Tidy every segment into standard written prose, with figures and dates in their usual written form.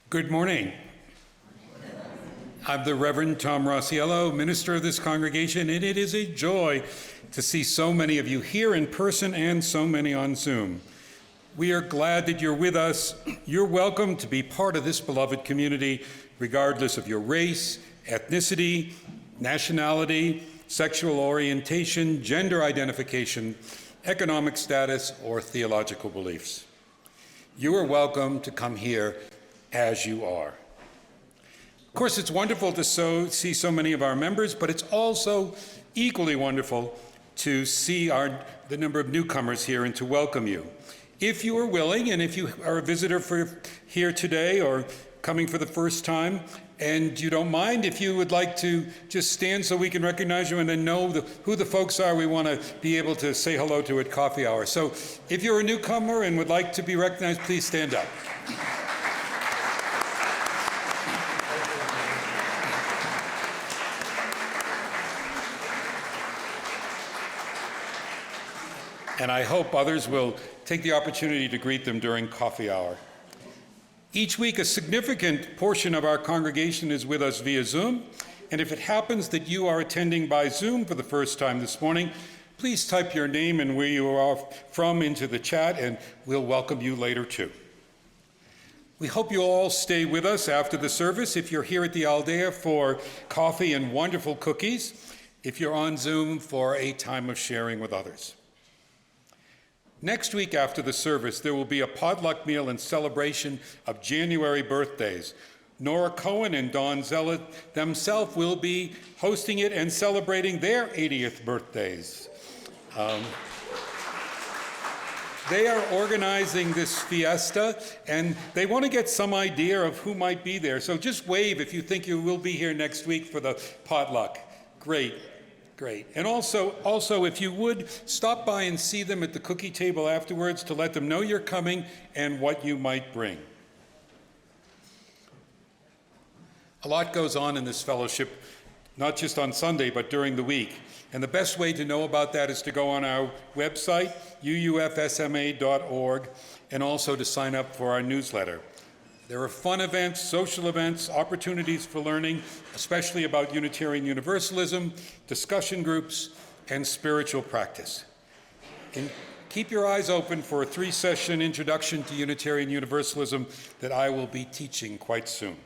Good morning. I'm the Reverend Tom Rosiello, minister of this congregation, and it is a joy to see so many of you here in person and so many on Zoom. We are glad that you're with us. You're welcome to be part of this beloved community, regardless of your race, ethnicity, nationality, sexual orientation, gender identification, economic status, or theological beliefs. You are welcome to come here as you are. Of course, it's wonderful to see so many of our members, but it's also equally wonderful to see the number of newcomers here and to welcome you. If you are willing, and if you are a visitor here today or coming for the first time, and you don't mind, if you would like to just stand so we can recognize you and then know who the folks are we want to be able to say hello to at coffee hour. So if you're a newcomer and would like to be recognized, please stand up. And I hope others will take the opportunity to greet them during coffee hour. Each week, a significant portion of our congregation is with us via Zoom, and if it happens that you are attending by Zoom for the first time this morning, please type your name and where you are from into the chat, and we'll welcome you later too. We hope you all stay with us after the service. If you're here at the Allende for coffee and wonderful cookies, if you're on Zoom for a time of sharing with others. Next week after the service, there will be a potluck meal in celebration of January birthdays. Nora Cohen and Don Zealot themselves will be hosting it and celebrating their 80th birthdays. They are organizing this fiesta, and they want to get some idea of who might be there. So just wave if you think you will be here next week for the potluck. Great. And also, if you would, stop by and see them at the cookie table afterwards to let them know you're coming and what you might bring. A lot goes on in this fellowship, not just on Sunday, but during the week. And the best way to know about that is to go on our website, UUFSMA.org, and also to sign up for our newsletter. There are fun events, social events, opportunities for learning, especially about Unitarian Universalism, discussion groups, and spiritual practice. And keep your eyes open for a 3-session introduction to Unitarian Universalism that I will be teaching quite soon.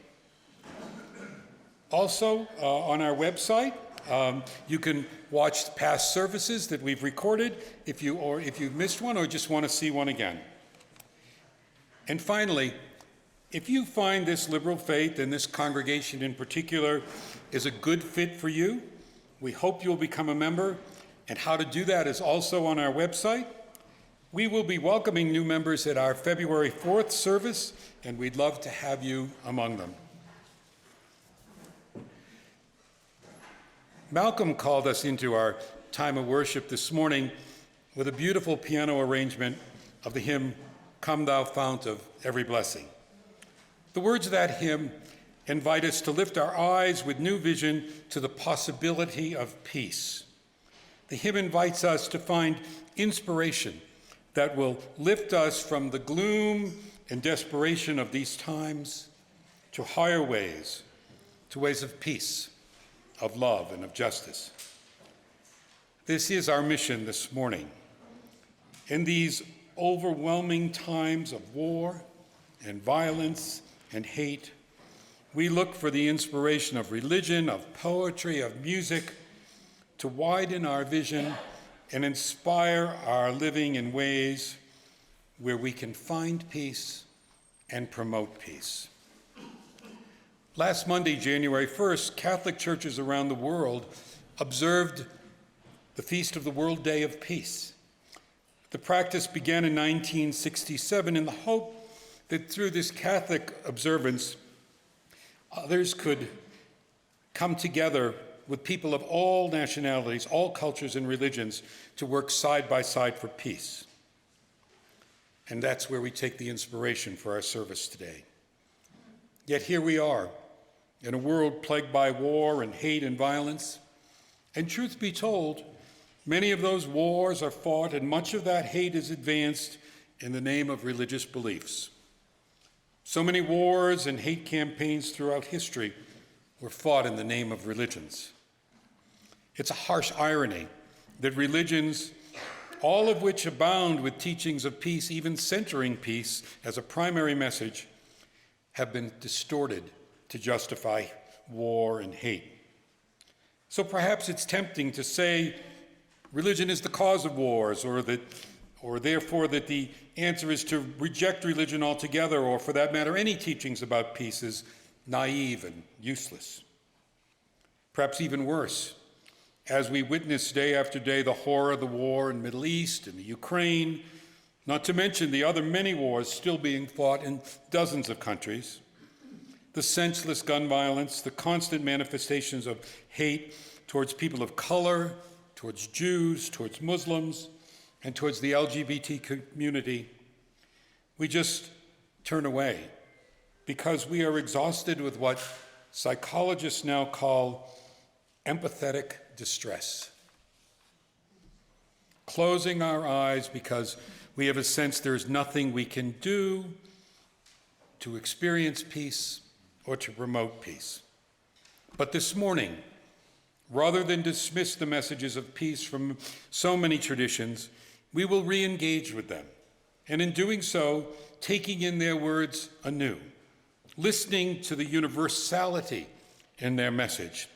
Also, on our website, you can watch past services that we've recorded if you've missed one or just want to see one again. And finally, if you find this liberal faith and this congregation in particular is a good fit for you, we hope you'll become a member, and how to do that is also on our website. We will be welcoming new members at our February 4th service, and we'd love to have you among them. Malcolm called us into our time of worship this morning with a beautiful piano arrangement of the hymn, Come Thou Fount of Every Blessing. The words of that hymn invite us to lift our eyes with new vision to the possibility of peace. The hymn invites us to find inspiration that will lift us from the gloom and desperation of these times to higher ways, to ways of peace, of love, and of justice. This is our mission this morning. In these overwhelming times of war and violence and hate, we look for the inspiration of religion, of poetry, of music, to widen our vision and inspire our living in ways where we can find peace and promote peace. Last Monday, January 1st, Catholic churches around the world observed the Feast of the World Day of Peace. The practice began in 1967 in the hope that through this Catholic observance, others could come together with people of all nationalities, all cultures and religions to work side by side for peace. And that's where we take the inspiration for our service today. Yet here we are, in a world plagued by war and hate and violence. And truth be told, many of those wars are fought and much of that hate is advanced in the name of religious beliefs. So many wars and hate campaigns throughout history were fought in the name of religions. It's a harsh irony that religions, all of which abound with teachings of peace, even centering peace as a primary message, have been distorted to justify war and hate. So perhaps it's tempting to say religion is the cause of wars, or therefore that the answer is to reject religion altogether, or for that matter, any teachings about peace is naive and useless. Perhaps even worse, as we witness day after day the horror of the war in the Middle East and the Ukraine, not to mention the other many wars still being fought in dozens of countries, the senseless gun violence, the constant manifestations of hate towards people of color, towards Jews, towards Muslims, and towards the LGBT community, we just turn away because we are exhausted with what psychologists now call empathetic distress. Closing our eyes because we have a sense there's nothing we can do to experience peace or to promote peace. But this morning, rather than dismiss the messages of peace from so many traditions, we will re-engage with them, and in doing so, taking in their words anew, listening to the universality in their message.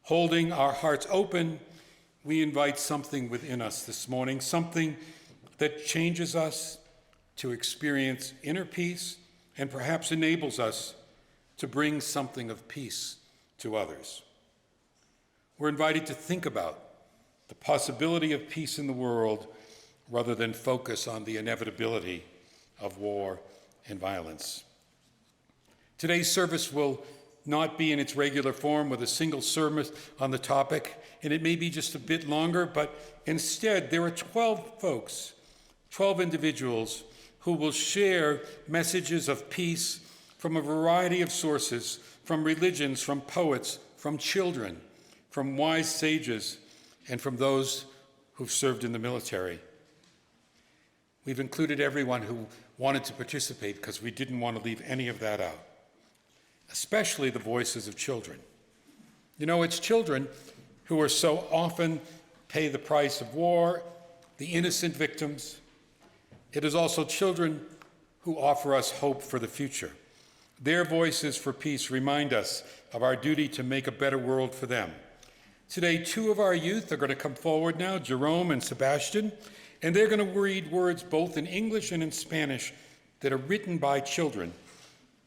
Holding our hearts open, we invite something within us this morning, something that changes us to experience inner peace and perhaps enables us to bring something of peace to others. We're invited to think about the possibility of peace in the world rather than focus on the inevitability of war and violence. Today's service will not be in its regular form with a single sermon on the topic, and it may be just a bit longer, but instead there are 12 folks, 12 individuals who will share messages of peace from a variety of sources, from religions, from poets, from children, from wise sages, and from those who've served in the military. We've included everyone who wanted to participate because we didn't want to leave any of that out, especially the voices of children. You know, it's children who are so often pay the price of war, the innocent victims. It is also children who offer us hope for the future. Their voices for peace remind us of our duty to make a better world for them. Today, two of our youth are going to come forward now, Jerome and Sebastian, and they're going to read words both in English and in Spanish that are written by children.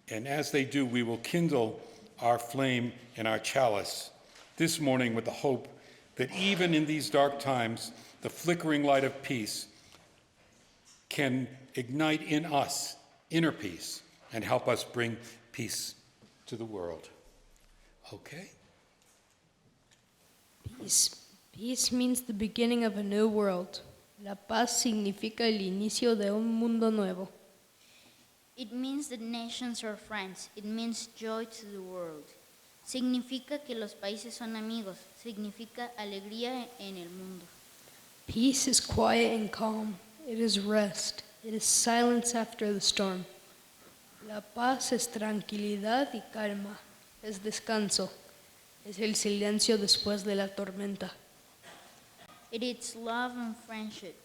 And as they do, we will kindle our flame and our chalice this morning with the hope that even in these dark times, the flickering light of peace can ignite in us inner peace and help us bring peace to the world. Okay? Peace. Peace means the beginning of a new world. La paz significa el inicio de un mundo nuevo. It means that nations are friends. It means joy to the world. Significa que los países son amigos. Significa alegría en el mundo. Peace is quiet and calm. It is rest. It is silence after the storm. La paz es tranquilidad y calma. Es descanso. Es el silencio después de la tormenta. It is love and friendship.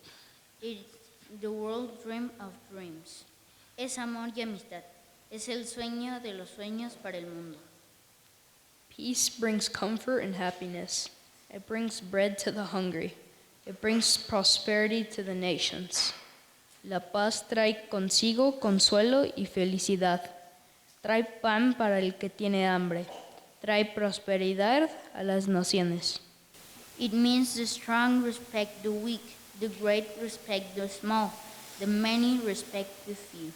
It is the world dream of dreams. Es amor y amistad. Es el sueño de los sueños para el mundo. Peace brings comfort and happiness. It brings bread to the hungry. It brings prosperity to the nations. La paz trae consigo consuelo y felicidad. Trae pan para el que tiene hambre. Trae prosperidad a las naciones. It means the strong respect the weak, the great respect the small, the many respect the few.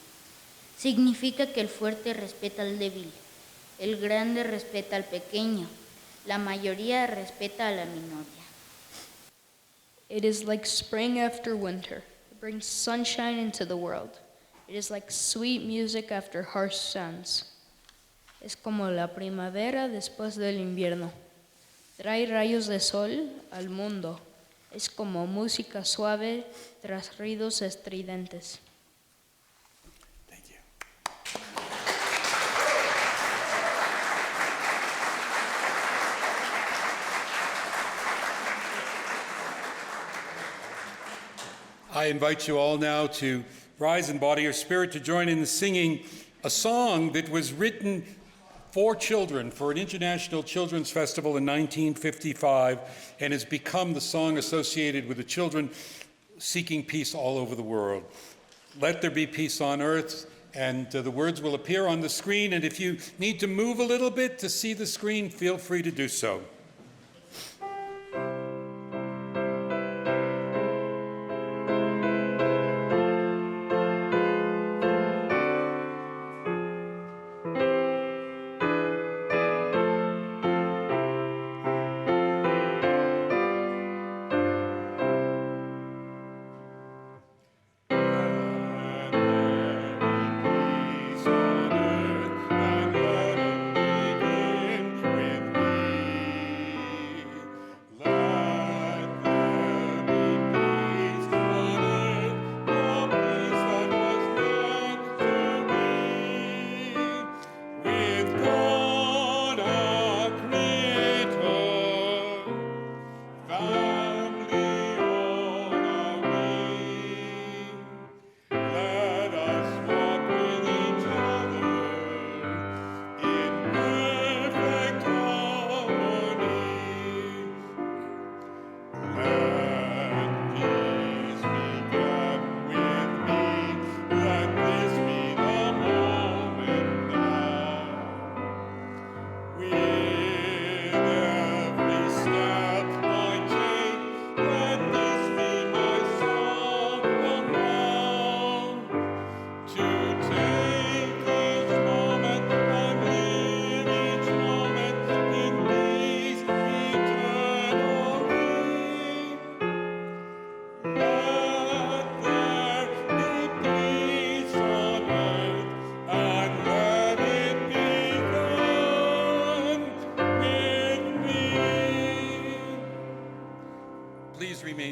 Significa que el fuerte respeta al débil, el grande respeta al pequeño, la mayoría respeta a la minoría. It is like spring after winter. It brings sunshine into the world. It is like sweet music after harsh sounds. Es como la primavera después del invierno. Trae rayos de sol al mundo. Es como música suave tras ruidos estridentes. Thank you. invite you all now to rise in body or spirit to join in the singing a song that was written for children for an International Children's Festival in 1955 and has become the song associated with the children seeking peace all over the world. Let there be peace on earth, and the words will appear on the screen, and if you need to move a little bit to see the screen, feel free to do so.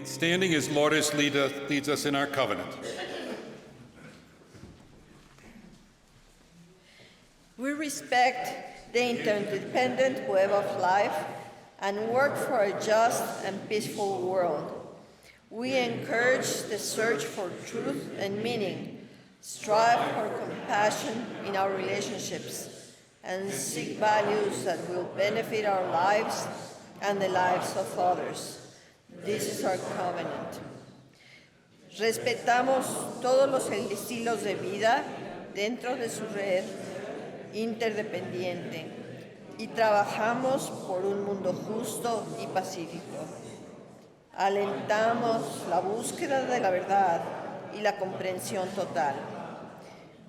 Standing as Lourdes leads us in our covenant. We respect the interdependent web of life and work for a just and peaceful world. We encourage the search for truth and meaning, strive for compassion in our relationships, and seek values that will benefit our lives and the lives of others. This is our covenant. Respetamos todos los estilos de vida dentro de su red interdependiente y trabajamos por un mundo justo y pacífico. Alentamos la búsqueda de la verdad y la comprensión total.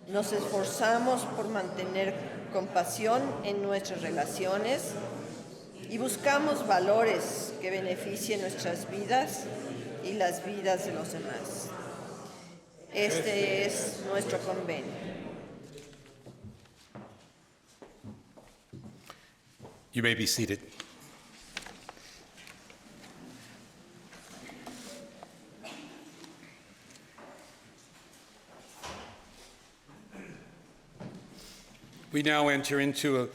Nos esforzamos por mantener compasión en nuestras relaciones y buscamos valores que beneficien nuestras vidas y las vidas de los demás. Este es nuestro convenio. You may be seated. We now enter into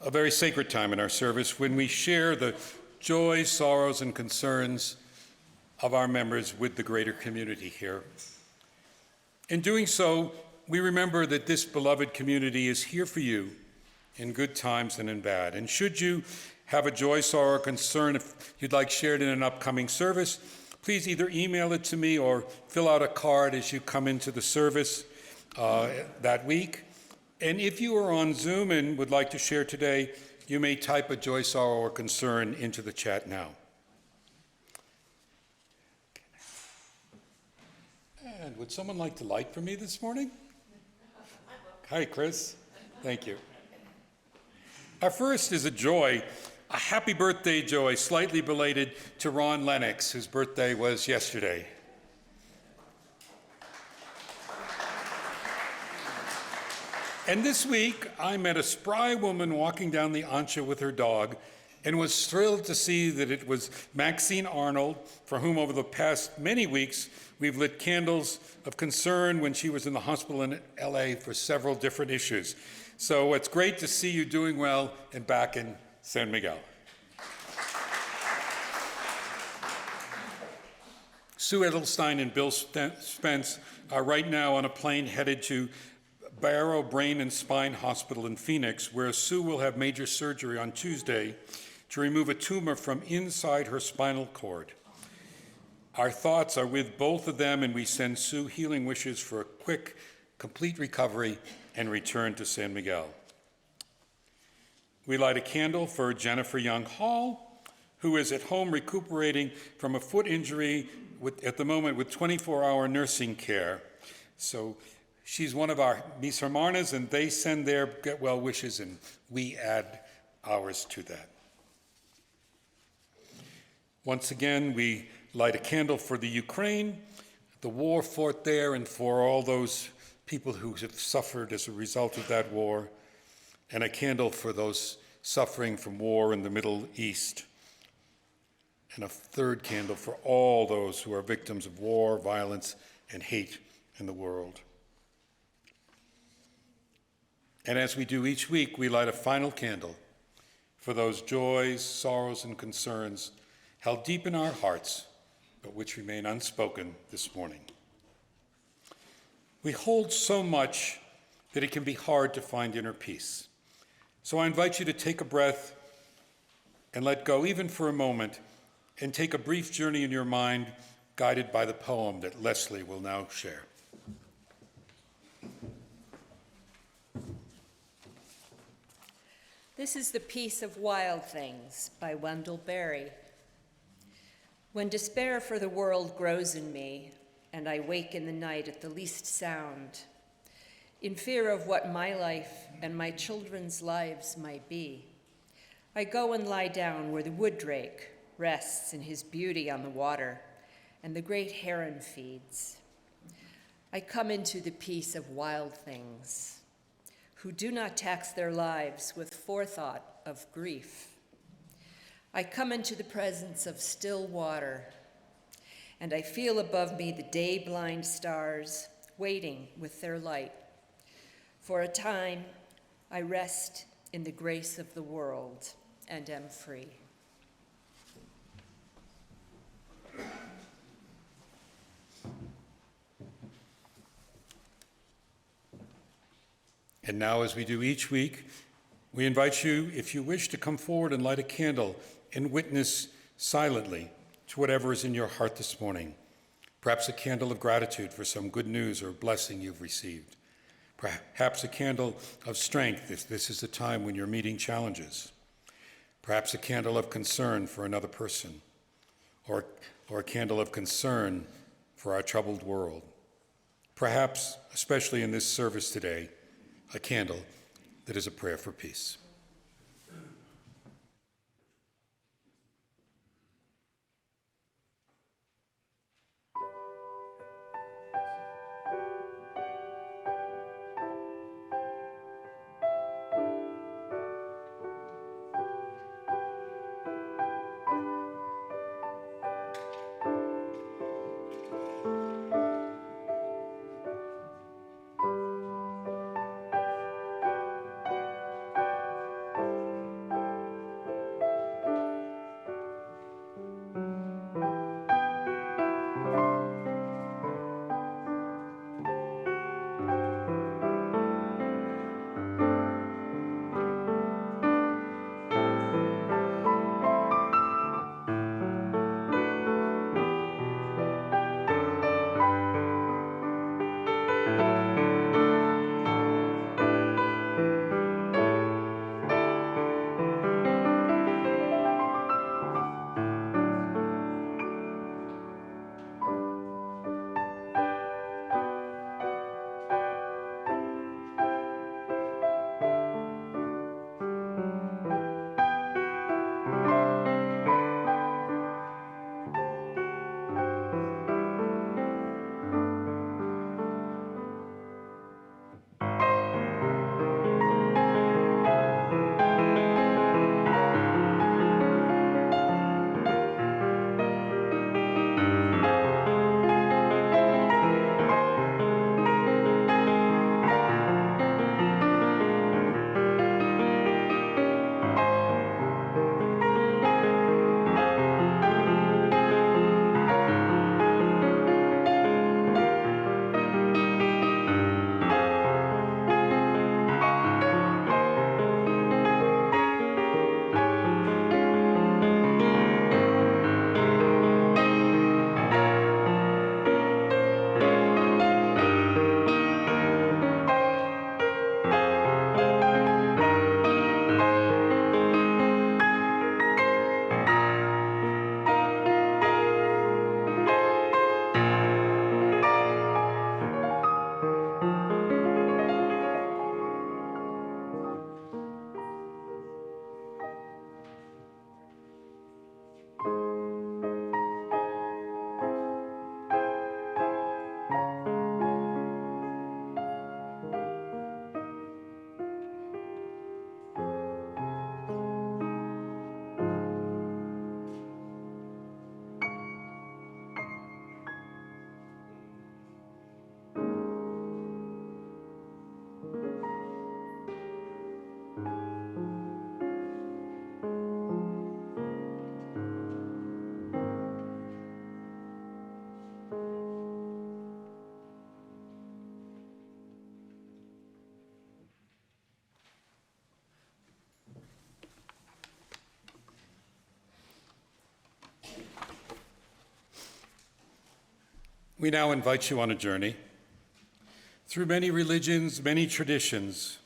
a very sacred time in our service when we share the joys, sorrows, and concerns of our members with the greater community here. In doing so, we remember that this beloved community is here for you in good times and in bad. And should you have a joy, sorrow, or concern, if you'd like shared in an upcoming service, please either email it to me or fill out a card as you come into the service that week. And if you are on Zoom and would like to share today, you may type a joy, sorrow, or concern into the chat now. And would someone like to light for me this morning? Hi, Chris. Thank you. Our first is a joy, a happy birthday joy, slightly belated to Ron Lennox, whose birthday was yesterday. And this week, I met a spry woman walking down the Ancha with her dog and was thrilled to see that it was Maxine Arnold, for whom over the past many weeks, we've lit candles of concern when she was in the hospital in LA for several different issues. So it's great to see you doing well and back in San Miguel. Sue Edelstein and Bill Spence are right now on a plane headed to Barrow Brain and Spine Hospital in Phoenix, where Sue will have major surgery on Tuesday to remove a tumor from inside her spinal cord. Our thoughts are with both of them, and we send Sue healing wishes for a quick, complete recovery and return to San Miguel. We light a candle for Jennifer Young Hall, who is at home recuperating from a foot injury at the moment with 24-hour nursing care. So she's one of our mis hermanas, and they send their get well wishes, and we add ours to that. Once again, we light a candle for the Ukraine, the war fought there, and for all those people who have suffered as a result of that war, and a candle for those suffering from war in the Middle East, and a third candle for all those who are victims of war, violence, and hate in the world. And as we do each week, we light a final candle for those joys, sorrows, and concerns held deep in our hearts, but which remain unspoken this morning. We hold so much that it can be hard to find inner peace. So I invite you to take a breath and let go, even for a moment, and take a brief journey in your mind, guided by the poem that Leslie will now share. This is The Peace of Wild Things by Wendell Berry. When despair for the world grows in me, and I wake in the night at the least sound, in fear of what my life and my children's lives might be, I go and lie down where the wood drake rests in his beauty on the water, and the great heron feeds. I come into the peace of wild things, who do not tax their lives with forethought of grief. I come into the presence of still water, and I feel above me the day-blind stars waiting with their light. For a time, I rest in the grace of the world and am free. And now, as we do each week, we invite you, if you wish, to come forward and light a candle and witness silently to whatever is in your heart this morning. Perhaps a candle of gratitude for some good news or blessing you've received. Perhaps a candle of strength if this is a time when you're meeting challenges. Perhaps a candle of concern for another person, or a candle of concern for our troubled world. Perhaps, especially in this service today, a candle that is a prayer for peace. We now invite you on a journey. Through many religions, many traditions,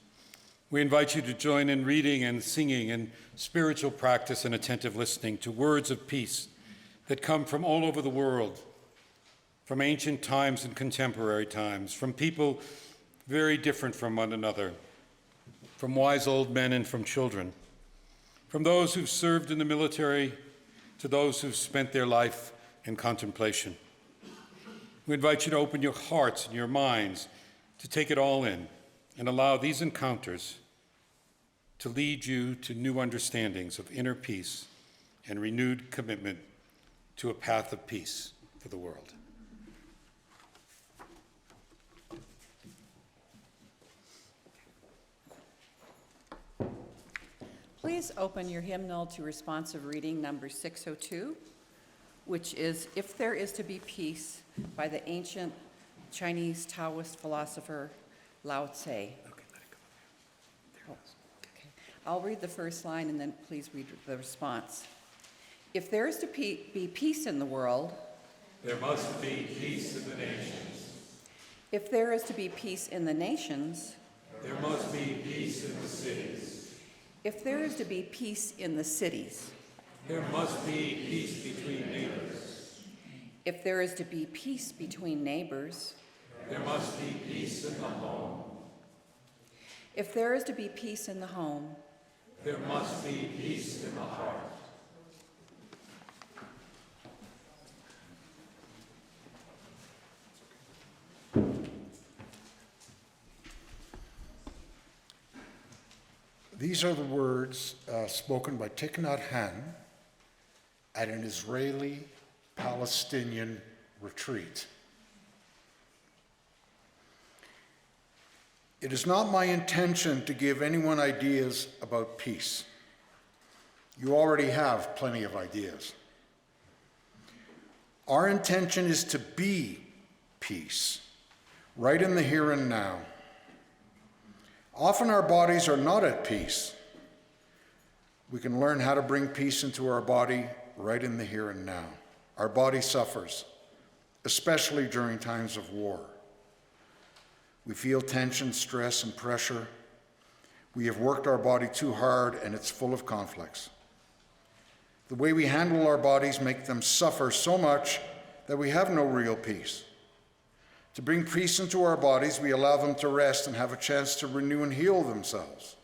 we invite you to join in reading and singing and spiritual practice and attentive listening to words of peace that come from all over the world, from ancient times and contemporary times, from people very different from one another, from wise old men and from children, from those who've served in the military to those who've spent their life in contemplation. We invite you to open your hearts and your minds to take it all in and allow these encounters to lead you to new understandings of inner peace and renewed commitment to a path of peace for the world. Please open your hymnal to responsive reading number 602, which is If There Is to Be Peace by the ancient Chinese Taoist philosopher Lao Tse. Okay, I'll read the first line and then please read the response. If there is to be peace in the world, there must be peace in the nations. If there is to be peace in the nations, there must be peace in the cities. If there is to be peace in the cities, there must be peace between neighbors. If there is to be peace between neighbors, there must be peace in the home. If there is to be peace in the home, there must be peace in the heart. These are the words spoken by Thich Nhat Hanh at an Israeli-Palestinian retreat. It is not my intention to give anyone ideas about peace. You already have plenty of ideas. Our intention is to be peace, right in the here and now. Often our bodies are not at peace. We can learn how to bring peace into our body right in the here and now. Our body suffers, especially during times of war. We feel tension, stress, and pressure. We have worked our body too hard and it's full of conflicts. The way we handle our bodies make them suffer so much that we have no real peace. To bring peace into our bodies, we allow them to rest and have a chance to renew and heal themselves.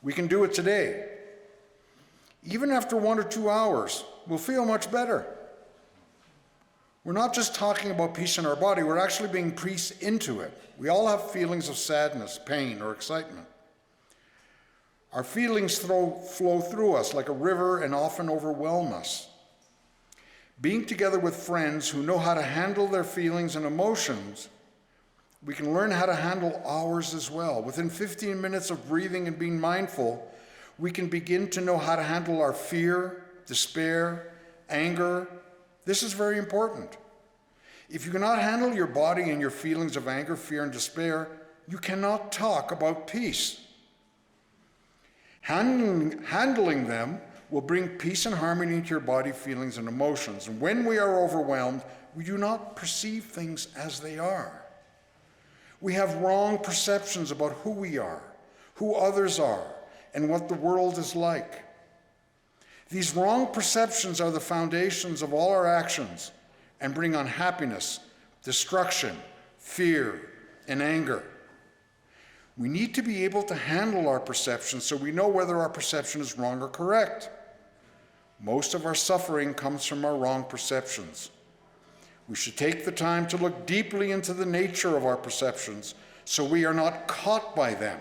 We can do it today. Even after 1 or 2 hours, we'll feel much better. We're not just talking about peace in our body, we're actually bringing peace into it. We all have feelings of sadness, pain, or excitement. Our feelings flow through us like a river and often overwhelm us. Being together with friends who know how to handle their feelings and emotions, we can learn how to handle ours as well. Within 15 minutes of breathing and being mindful, we can begin to know how to handle our fear, despair, anger. This is very important. If you cannot handle your body and your feelings of anger, fear, and despair, you cannot talk about peace. Handling them will bring peace and harmony into your body, feelings, and emotions. And when we are overwhelmed, we do not perceive things as they are. We have wrong perceptions about who we are, who others are, and what the world is like. These wrong perceptions are the foundations of all our actions and bring unhappiness, destruction, fear, and anger. We need to be able to handle our perceptions so we know whether our perception is wrong or correct. Most of our suffering comes from our wrong perceptions. We should take the time to look deeply into the nature of our perceptions so we are not caught by them,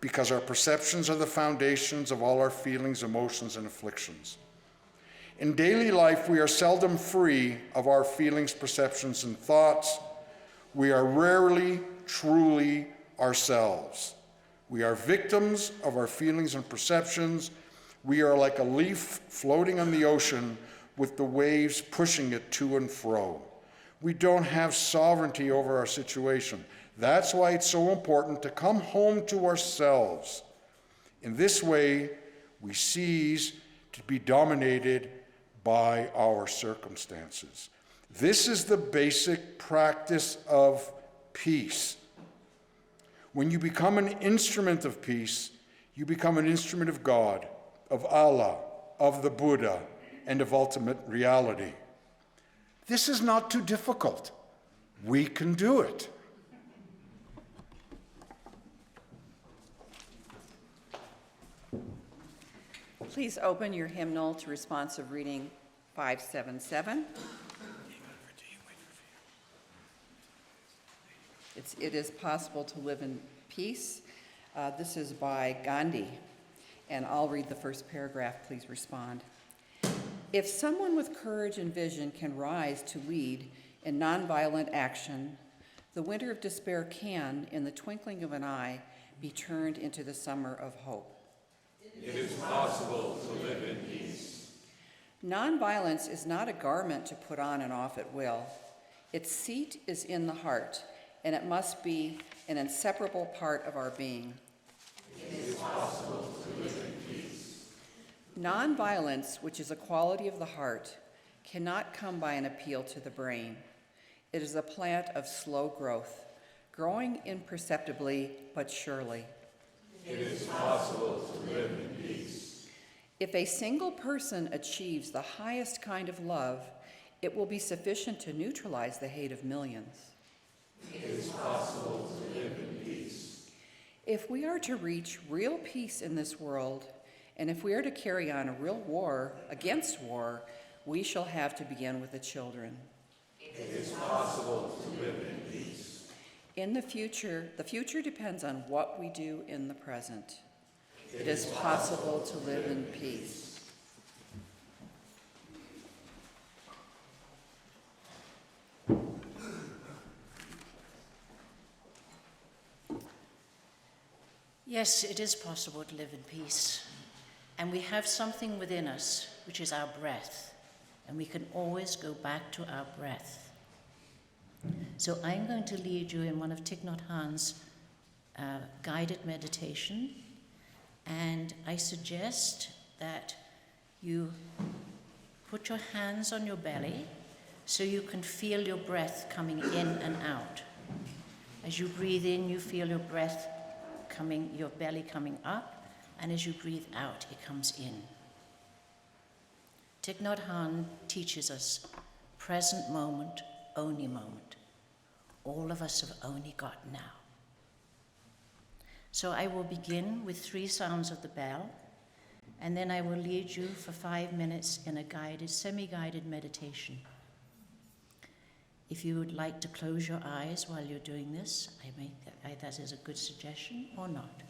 because our perceptions are the foundations of all our feelings, emotions, and afflictions. In daily life, we are seldom free of our feelings, perceptions, and thoughts. We are rarely truly ourselves. We are victims of our feelings and perceptions. We are like a leaf floating on the ocean with the waves pushing it to and fro. We don't have sovereignty over our situation. That's why it's so important to come home to ourselves. In this way, we cease to be dominated by our circumstances. This is the basic practice of peace. When you become an instrument of peace, you become an instrument of God, of Allah, of the Buddha, and of ultimate reality. This is not too difficult. We can do it. Please open your hymnal to responsive reading 577. It is possible to live in peace. This is by Gandhi, and I'll read the first paragraph. Please respond. If someone with courage and vision can rise to lead in nonviolent action, the winter of despair can, in the twinkling of an eye, be turned into the summer of hope. It is possible to live in peace. Nonviolence is not a garment to put on and off at will. Its seat is in the heart, and it must be an inseparable part of our being. It is possible to live in peace. Nonviolence, which is a quality of the heart, cannot come by an appeal to the brain. It is a plant of slow growth, growing imperceptibly but surely. It is possible to live in peace. If a single person achieves the highest kind of love, it will be sufficient to neutralize the hate of millions. It is possible to live in peace. If we are to reach real peace in this world, and if we are to carry on a real war against war, we shall have to begin with the children. It is possible to live in peace. In the future depends on what we do in the present. It is possible to live in peace. Yes, it is possible to live in peace. And we have something within us, which is our breath. And we can always go back to our breath. So I'm going to lead you in one of Thich Nhat Hanh's guided meditation. And I suggest that you put your hands on your belly so you can feel your breath coming in and out. As you breathe in, you feel your breath your belly coming up, and as you breathe out, it comes in. Thich Nhat Hanh teaches us present moment, only moment. All of us have only got now. So I will begin with 3 sounds of the bell, and then I will lead you for 5 minutes in a guided, semi-guided meditation. If you would like to close your eyes while you're doing this, that is a good suggestion, or not.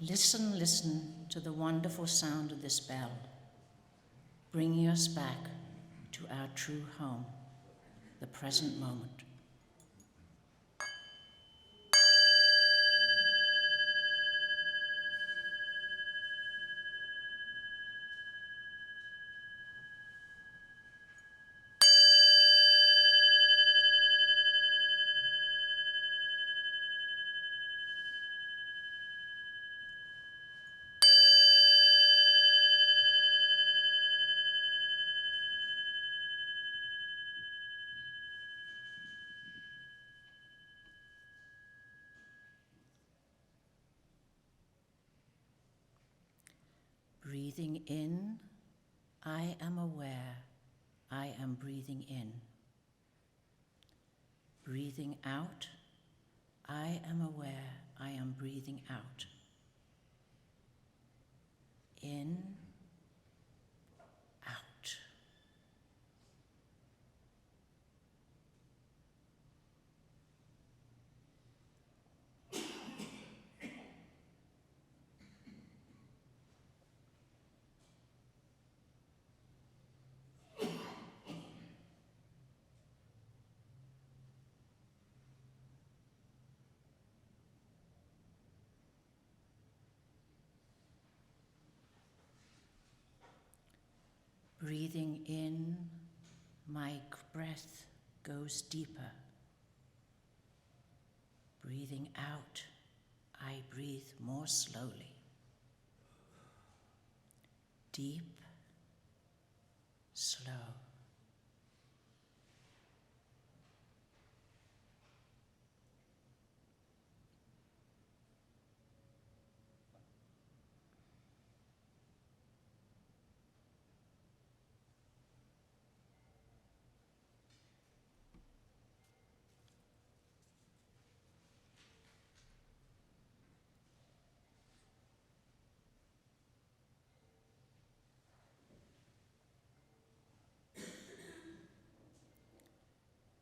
Listen, listen to the wonderful sound of this bell, bringing us back to our true home, the present moment. Breathing in, I am aware, I am breathing in. Breathing out, I am aware, I am breathing out. In, out. Breathing in, my breath goes deeper. Breathing out, I breathe more slowly. deep, slow.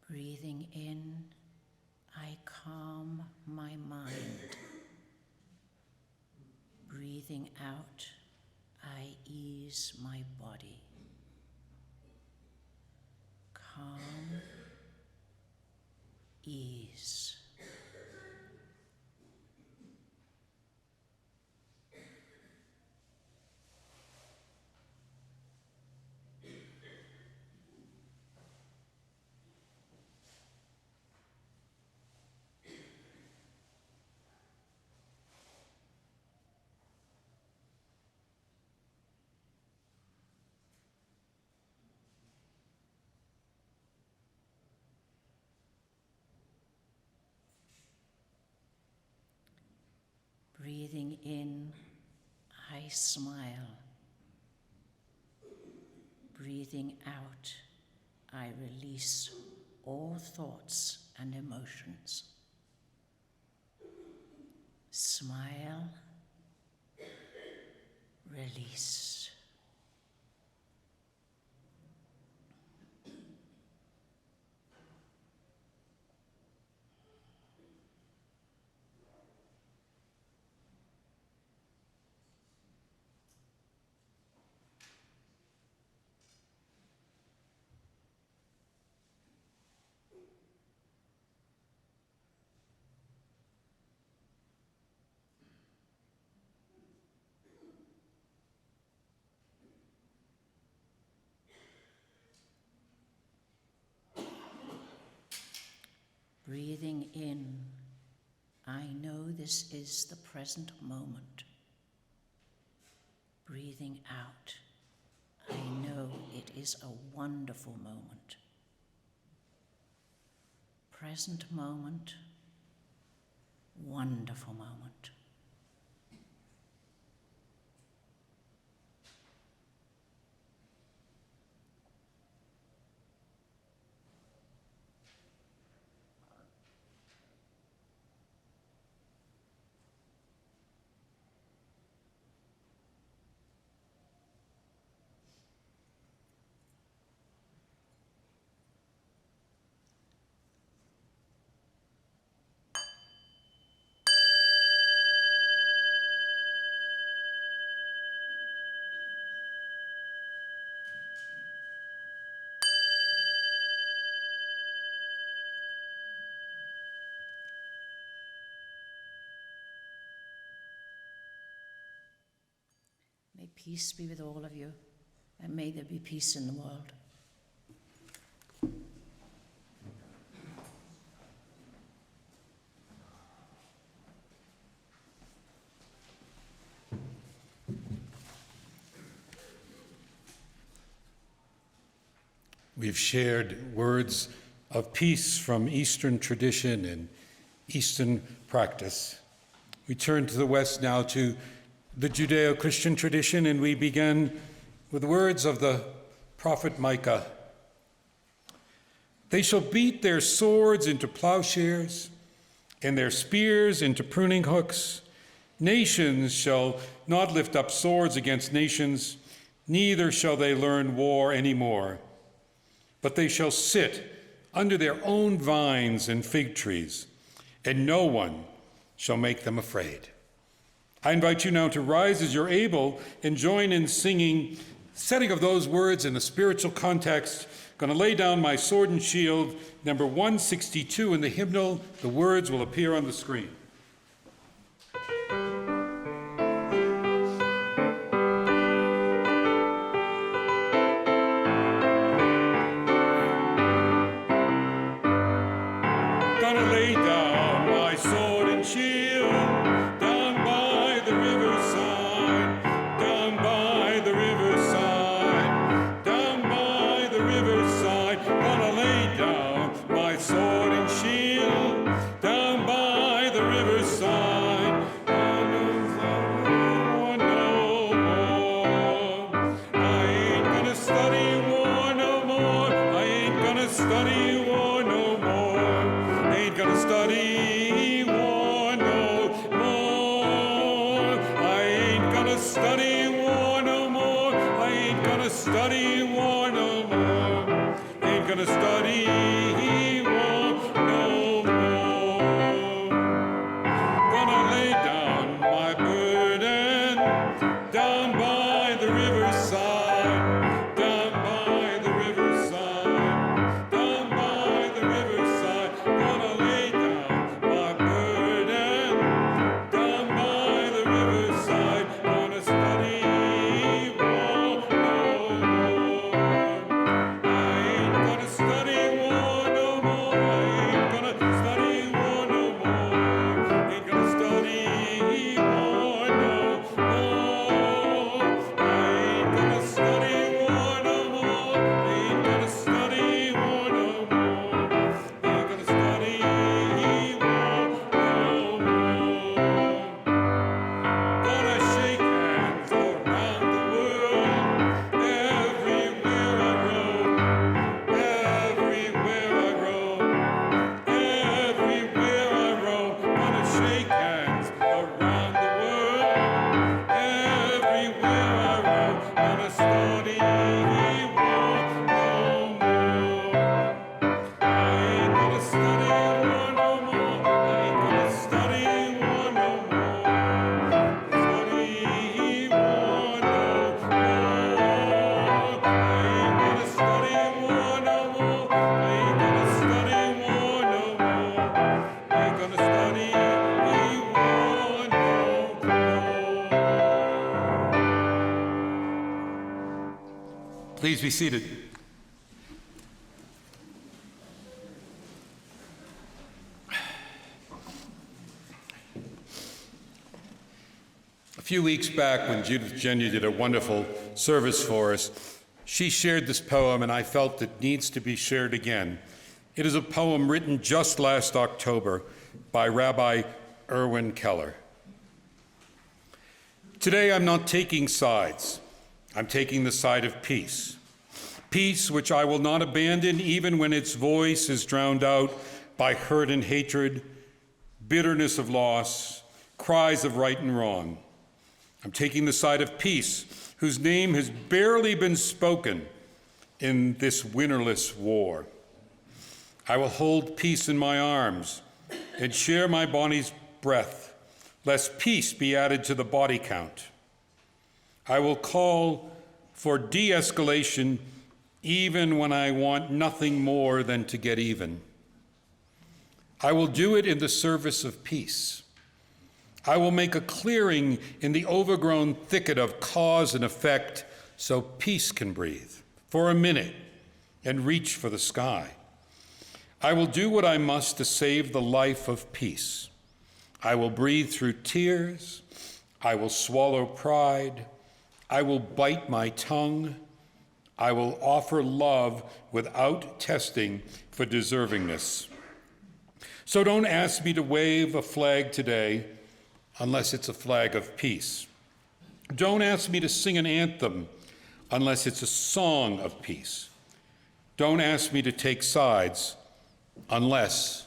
Breathing in, I calm my mind. Breathing out, I ease my body. Calm, ease. Breathing in, I smile. Breathing out, I release all thoughts and emotions. Smile, release. Breathing in, I know this is the present moment. Breathing out, I know it is a wonderful moment. Present moment, wonderful moment. May peace be with all of you, and may there be peace in the world. We've shared words of peace from Eastern tradition and Eastern practice. We turn to the West now to the Judeo-Christian tradition, and we begin with words of the prophet Micah. They shall beat their swords into plowshares and their spears into pruning hooks. Nations shall not lift up swords against nations, neither shall they learn war anymore. But they shall sit under their own vines and fig trees, and no one shall make them afraid. I invite you now to rise as you're able and join in singing, setting of those words in a spiritual context. I'm going to lay down my sword and shield, number 162 in the hymnal. The words will appear on the screen. Gonna lay down my sword and shield down by the riverside, down by the riverside. gonna study war no more. Gonna lay down my burden down by the riverside, down by the riverside, down by the riverside. Gonna lay down my burden down by the riverside. Gonna study war no more. I ain't gonna study war no more. I ain't gonna study war no more. Ain't gonna study war no more. I ain't gonna study war no more. Ain't gonna study war no more. Ain't gonna study war no more. Gonna shake hands around the world, everywhere I roam, everywhere I roam, everywhere I roam. Gonna shake hands around the world, everywhere I roam. Gonna study war no more. I ain't gonna study war no more. I ain't gonna study war no more. Study war no more. I ain't gonna study war no more. I ain't gonna study war no more. I ain't gonna study war no more. Please be seated. A few weeks back, when Jeannie did a wonderful service for us, she shared this poem, and I felt it needs to be shared again. It is a poem written just last October by Rabbi Erwin Keller. Today, I'm not taking sides. I'm taking the side of peace. Peace which I will not abandon even when its voice is drowned out by hurt and hatred, bitterness of loss, cries of right and wrong. I'm taking the side of peace, whose name has barely been spoken in this winnerless war. I will hold peace in my arms and share my body's breath, lest peace be added to the body count. I will call for de-escalation even when I want nothing more than to get even. I will do it in the service of peace. I will make a clearing in the overgrown thicket of cause and effect so peace can breathe for a minute and reach for the sky. I will do what I must to save the life of peace. I will breathe through tears. I will swallow pride. I will bite my tongue. I will offer love without testing for deservingness. So don't ask me to wave a flag today unless it's a flag of peace. Don't ask me to sing an anthem unless it's a song of peace. Don't ask me to take sides unless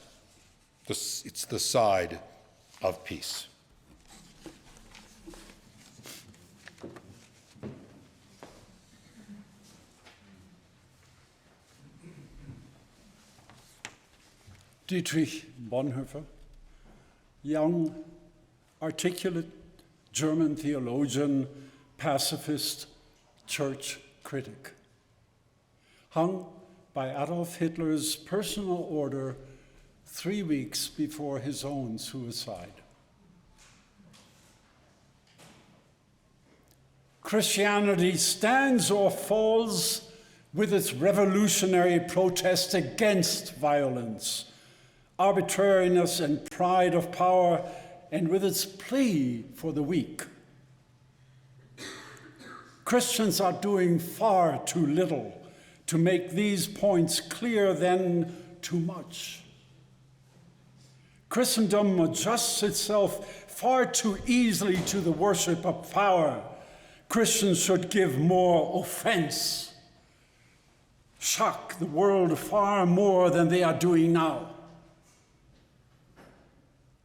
it's the side of peace. Dietrich Bonhoeffer, young, articulate German theologian, pacifist, church critic, hung by Adolf Hitler's personal order 3 weeks before his own suicide. Christianity stands or falls with its revolutionary protest against violence, arbitrariness and pride of power, and with its plea for the weak. Christians are doing far too little to make these points clear than too much. Christendom adjusts itself far too easily to the worship of power. Christians should give more offense, shock the world far more than they are doing now.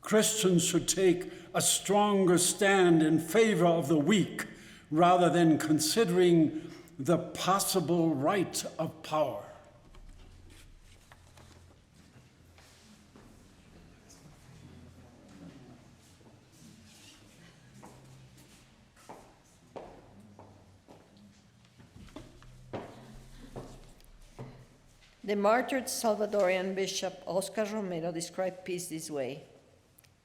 Christians should take a stronger stand in favor of the weak rather than considering the possible right of power. The martyred Salvadorian Bishop Oscar Romero described peace this way: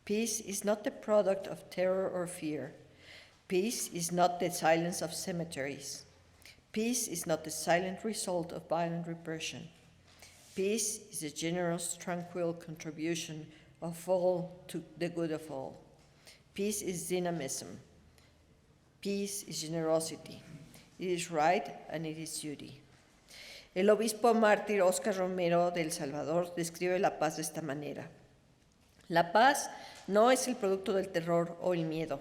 peace is not the product of terror or fear. Peace is not the silence of cemeteries. Peace is not the silent result of violent repression. Peace is a generous, tranquil contribution of all to the good of all. Peace is dynamism. Peace is generosity. It is right and it is duty. El obispo mártir Oscar Romero de El Salvador describe la paz de esta manera. La paz no es el producto del terror o el miedo.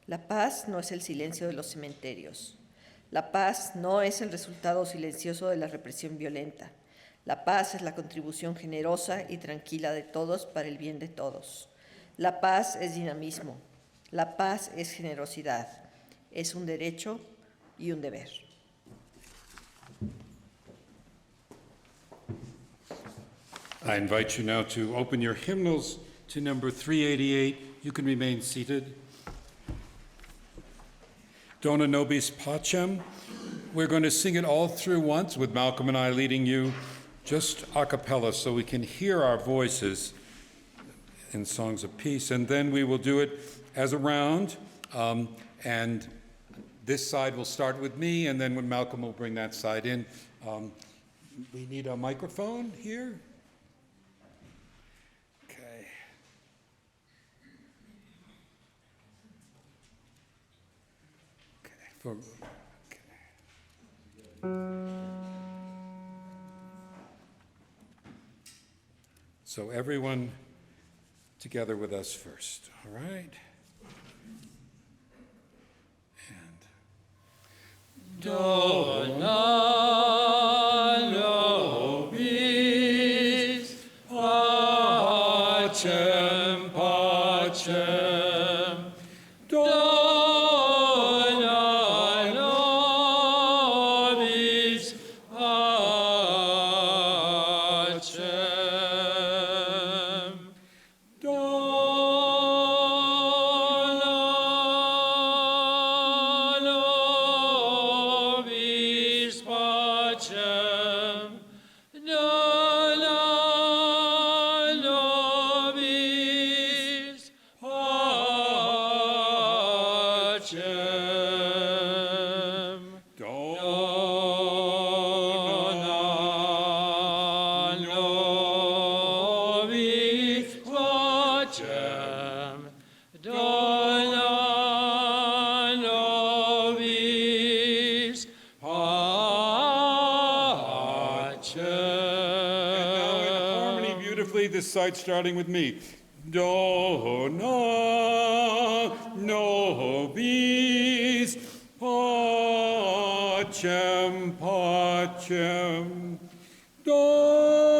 La paz no es el silencio de los cementerios. La paz no es el resultado silencioso de la represión violenta. La paz es la contribución generosa y tranquila de todos para el bien de todos. La paz es dinamismo. La paz es generosidad. Es un derecho y un deber. I invite you now to open your hymnals to number 388. You can remain seated. Dona nobis pacem. We're going to sing it all through once with Malcolm and I leading you just a cappella so we can hear our voices in songs of peace. And then we will do it as a round. And this side will start with me, and then when Malcolm will bring that side in. We need a microphone here. Okay. So everyone together with us first, all right? And Dona nobis pacem, pacem. Dona nobis pacem. This side starting with me. Dona nobis pacem, pacem. Dona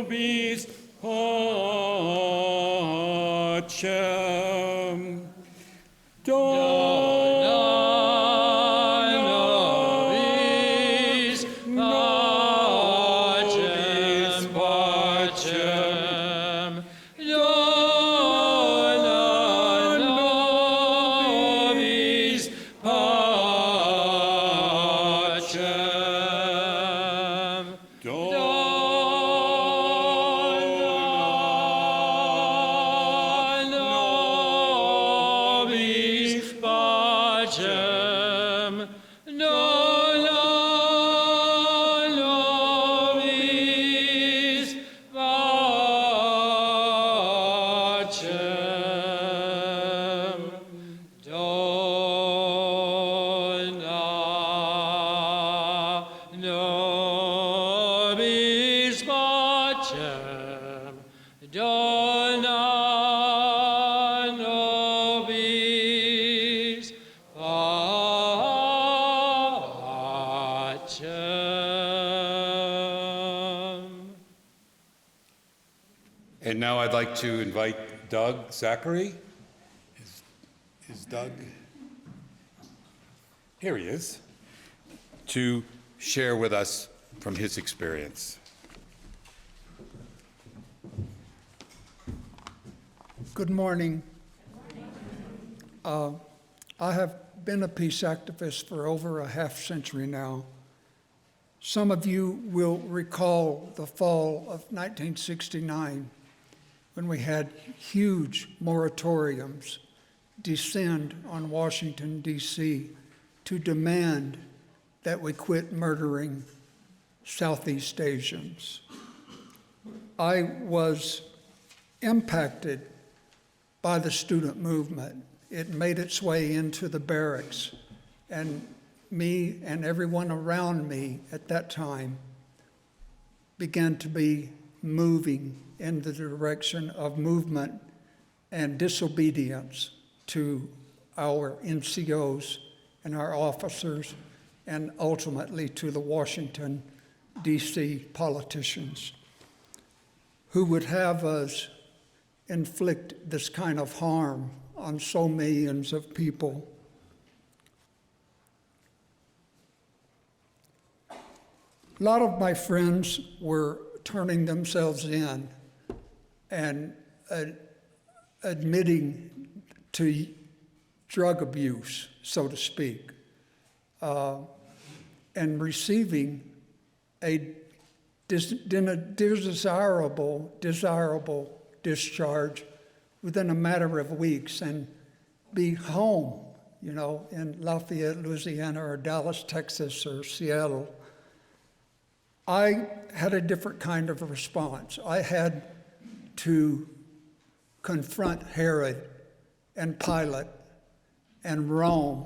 nobis pacem. And now I'd like to invite Doug Zachary. Is Doug? Here he is, to share with us from his experience. Good morning. I have been a peace activist for over a half century now, Some of you will recall the fall of 1969 when we had huge moratoriums descend on Washington, D.C. to demand that we quit murdering Southeast Asians. I was impacted by the student movement. It made its way into the barracks, and me and everyone around me at that time began to be moving in the direction of movement and disobedience to our NCOs and our officers, and ultimately to the Washington, D.C. politicians who would have us inflict this kind of harm on so millions of people. A lot of my friends were turning themselves in and admitting to drug abuse, so to speak, and receiving a desirable discharge within a matter of weeks and be home, in Lafayette, Louisiana, or Dallas, Texas, or Seattle. I had a different kind of a response. I had to confront Herod and Pilate and Rome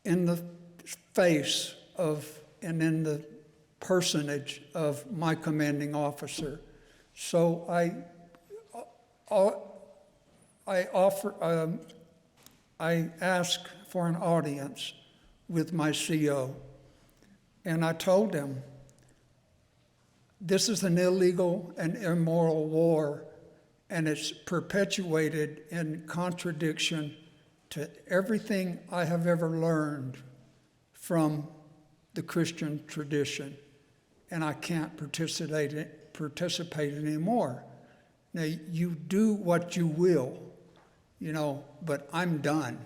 in the face of and in the personage of my commanding officer. So I asked for an audience with my CO, and I told him, this is an illegal and immoral war, and it's perpetuated in contradiction to everything I have ever learned from the Christian tradition, and I can't participate anymore. Now, you do what you will, but I'm done.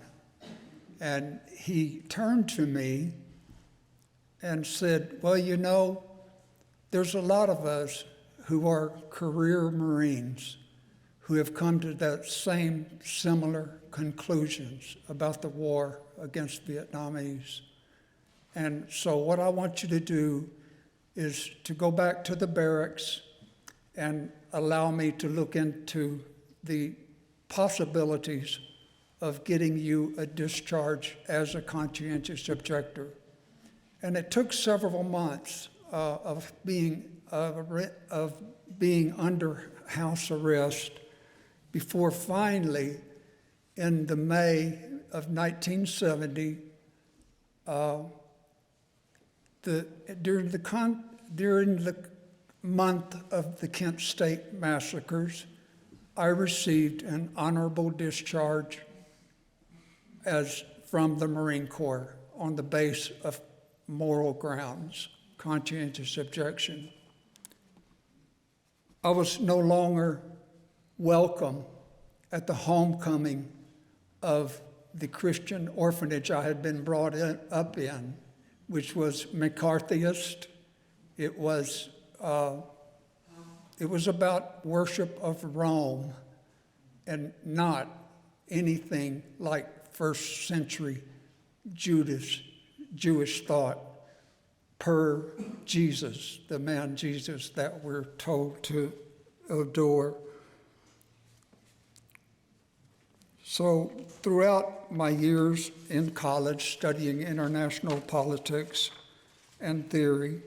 And he turned to me and said, well, there's a lot of us who are career Marines who have come to that same similar conclusions about the war against Vietnamese. And so what I want you to do is to go back to the barracks and allow me to look into the possibilities of getting you a discharge as a conscientious objector. And it took several months of being under house arrest before finally, in the May of 1970, during the month of the Kent State massacres, I received an honorable discharge from the Marine Corps on the base of moral grounds, conscientious objection. I was no longer welcome at the homecoming of the Christian orphanage I had been brought up in, which was McCarthyist. It was about worship of Rome and not anything like first century Jewish thought per Jesus, the man Jesus that we're told to adore. So throughout my years in college studying international politics and theory,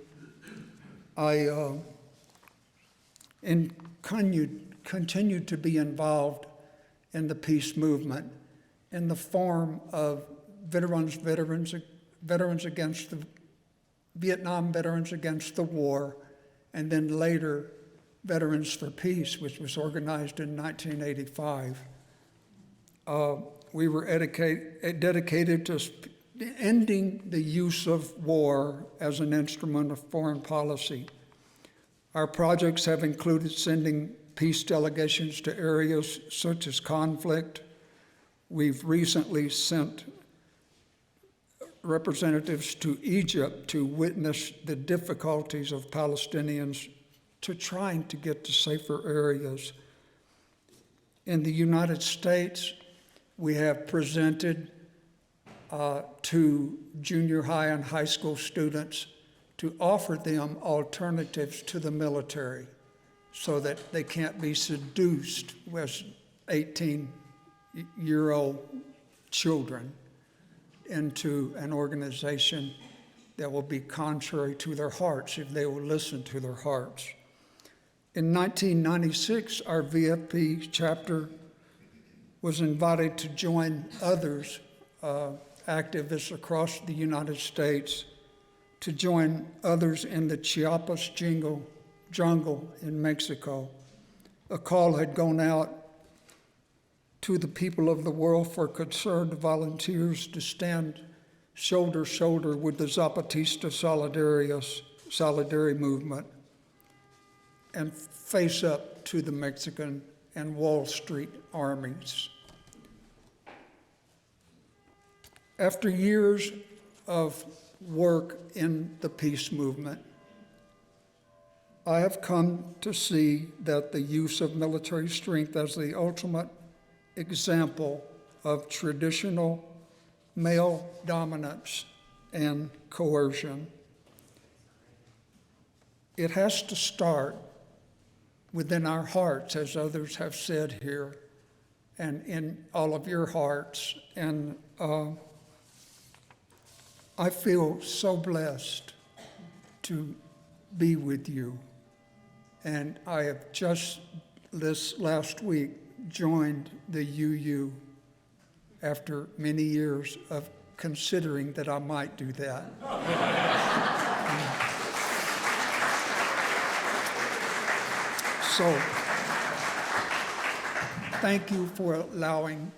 I continued to be involved in the peace movement in the form of Vietnam veterans against the war, and then later Veterans for Peace, which was organized in 1985. We were dedicated to ending the use of war as an instrument of foreign policy. Our projects have included sending peace delegations to areas such as conflict. We've recently sent representatives to Egypt to witness the difficulties of Palestinians to trying to get to safer areas. In the United States, we have presented to junior high and high school students to offer them alternatives to the military so that they can't be seduced as 18-year-old children into an organization that will be contrary to their hearts if they will listen to their hearts. In 1996, our VFP chapter was invited to join others, activists across the United States, to join others in the Chiapas jungle in Mexico. A call had gone out to the people of the world for concerned volunteers to stand shoulder to shoulder with the Zapatista Solidarity movement and face up to the Mexican and Wall Street armies. After years of work in the peace movement, I have come to see that the use of military strength as the ultimate example of traditional male dominance and coercion. It has to start within our hearts, as others have said here, and in all of your hearts. And I feel so blessed to be with you. And I have just this last week joined the UU after many years of considering that I might do that. So, thank you for allowing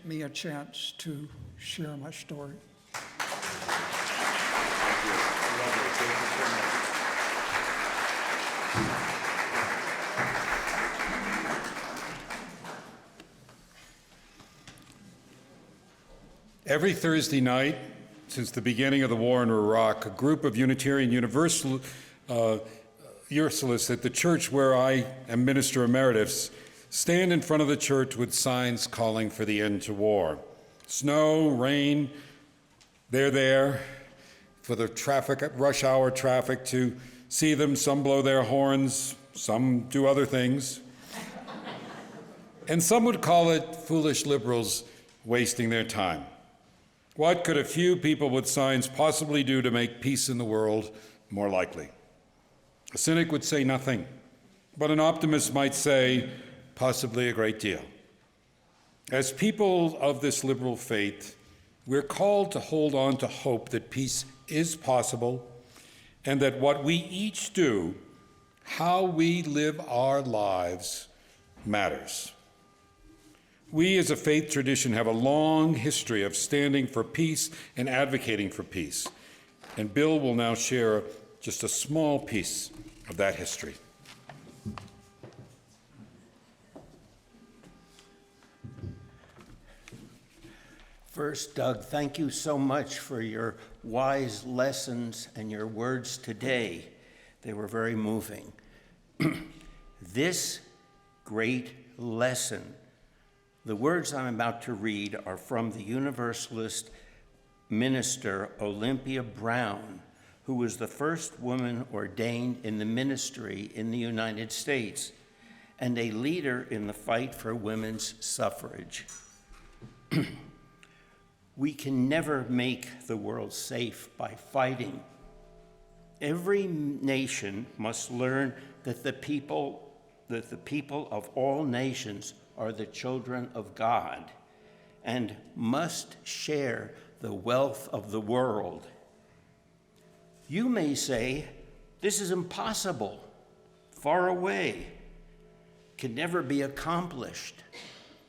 me a chance to share my story. Every Thursday night, since the beginning of the war in Iraq, a group of Unitarian Universalists at the church where I am minister emeritus stand in front of the church with signs calling for the end to war. Snow, rain, they're there for the traffic, rush hour traffic, to see them. Some blow their horns, some do other things. And some would call it foolish liberals wasting their time. What could a few people with signs possibly do to make peace in the world more likely? A cynic would say nothing, but an optimist might say possibly a great deal. As people of this liberal faith, we're called to hold on to hope that peace is possible and that what we each do, how we live our lives, matters. We as a faith tradition have a long history of standing for peace and advocating for peace. And Bill will now share just a small piece of that history. First, Doug, thank you so much for your wise lessons and your words today. They were very moving. This great lesson, the words I'm about to read are from the Universalist minister Olympia Brown, who was the first woman ordained in the ministry in the United States and a leader in the fight for women's suffrage. We can never make the world safe by fighting. Every nation must learn that the people of all nations are the children of God and must share the wealth of the world. You may say, this is impossible, far away, can never be accomplished,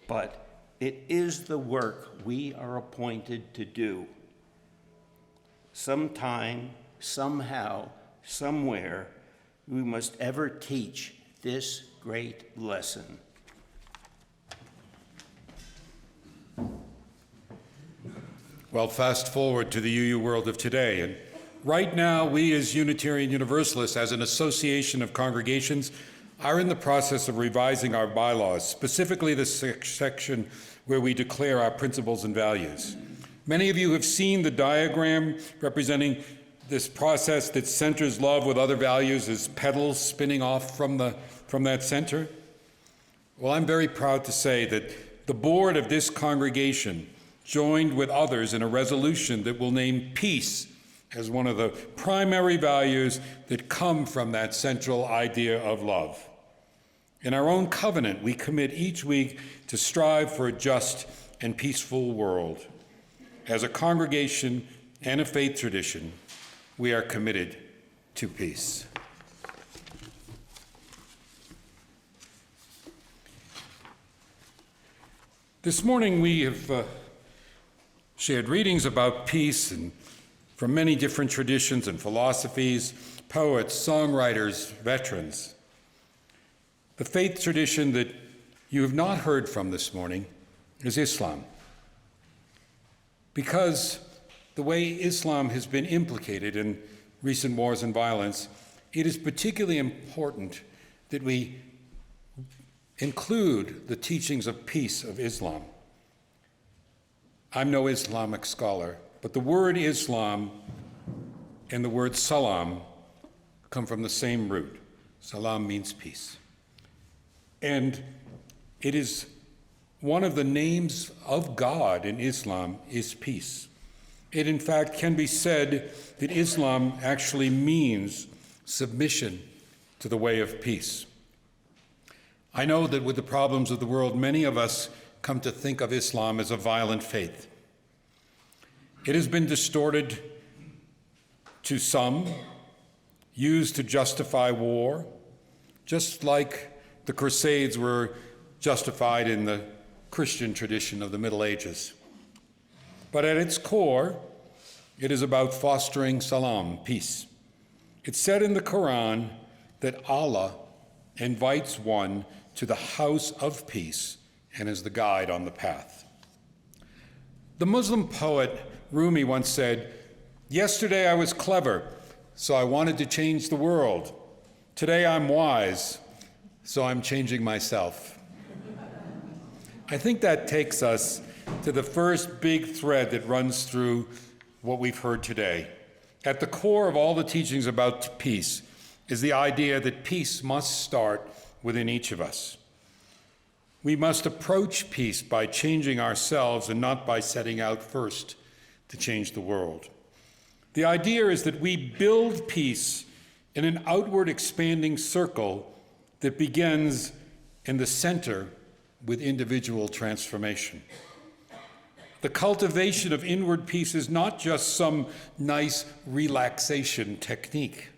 but it is the work we are appointed to do. Sometime, somehow, somewhere, we must ever teach this great lesson. Well, fast forward to the UU world of today. And right now, we as Unitarian Universalists, as an association of congregations, are in the process of revising our bylaws, specifically the section where we declare our principles and values. Many of you have seen the diagram representing this process that centers love with other values as petals spinning off from that center. Well, I'm very proud to say that the board of this congregation joined with others in a resolution that will name peace as one of the primary values that come from that central idea of love. In our own covenant, we commit each week to strive for a just and peaceful world. As a congregation and a faith tradition, we are committed to peace. This morning we have shared readings about peace and from many different traditions and philosophies, poets, songwriters, veterans. The faith tradition that you have not heard from this morning is Islam. Because the way Islam has been implicated in recent wars and violence, it is particularly important that we include the teachings of peace of Islam. I'm no Islamic scholar, but the word Islam and the word salam come from the same root. Salam means peace. And it is one of the names of God in Islam is peace. It in fact can be said that Islam actually means submission to the way of peace. I know that with the problems of the world, many of us come to think of Islam as a violent faith. It has been distorted to some, used to justify war, just like the Crusades were justified in the Christian tradition of the Middle Ages. But at its core, it is about fostering salam, peace. It's said in the Quran that Allah invites one to the house of peace and is the guide on the path. The Muslim poet Rumi once said, "Yesterday I was clever, so I wanted to change the world. Today I'm wise, so I'm changing myself." I think that takes us to the first big thread that runs through what we've heard today. At the core of all the teachings about peace is the idea that peace must start within each of us. We must approach peace by changing ourselves and not by setting out first to change the world. The idea is that we build peace in an outward expanding circle that begins in the center with individual transformation. The cultivation of inward peace is not just some nice relaxation technique.